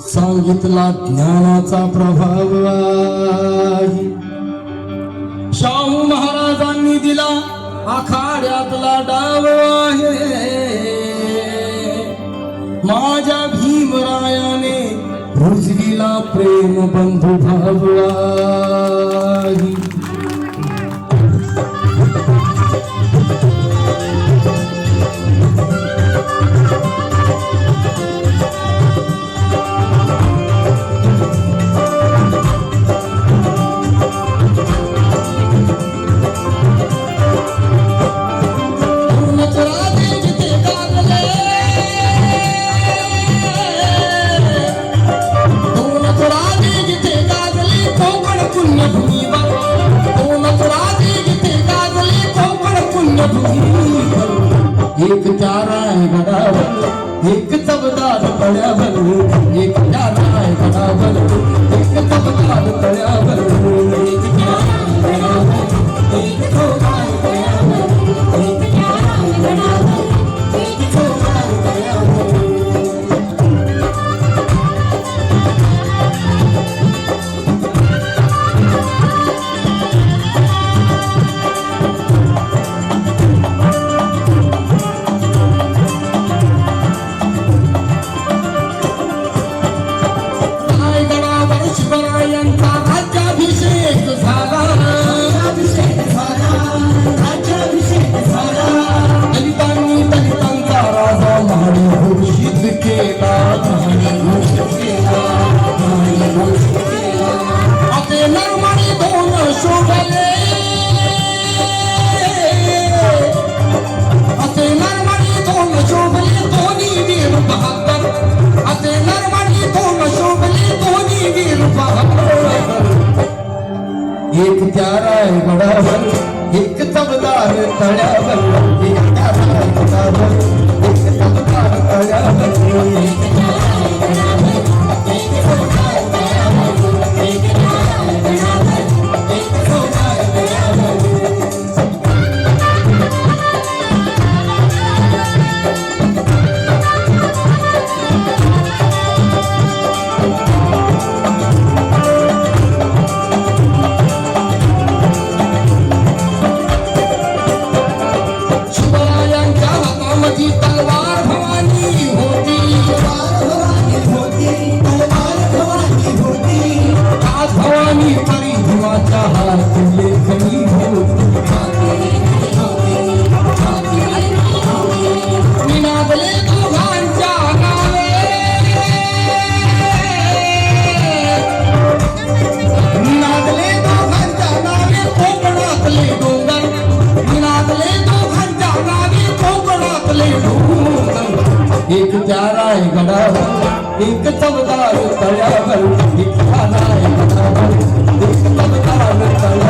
सांगितला ज्ञानाचा प्रभाव आहे. शाहू महाराजांनी दिला आखाड्यातला डाव आहे. माझ्या भीमरायाने रुजविला प्रेम बंधू भाव आहे. एक चारा है गडावर एक तबदार तळ्यावर, एक चारा है गडावर एक तबदार तळ्यावर, एक चारा है गडावर एक तबदार तळ्यावर, एक चारा है गडावर एक तबदार तळ्यावर. एक चारा है गडावर एक तबदार तळ्यावर, एक चारा है गडावर एक तबदार तळ्यावर, एक चारा है गडावर एक तबदार तळ्यावर, एक चारा है गडावर एक तबदार तळ्यावर. तलवार भवानी होती, आज भवानी तरी धुवाचा हात लेखनी होती. निनादले दोघांच्या नावे, निनादले दोघांच्या नावे कोकणातले डोंगर, निनादले दोघांच्या नावे कोकणातले डोंगर. एक चारा है गडावर एक तबदार तळ्यावर, एक चारा है गडावर एक तबदार तळ्यावर.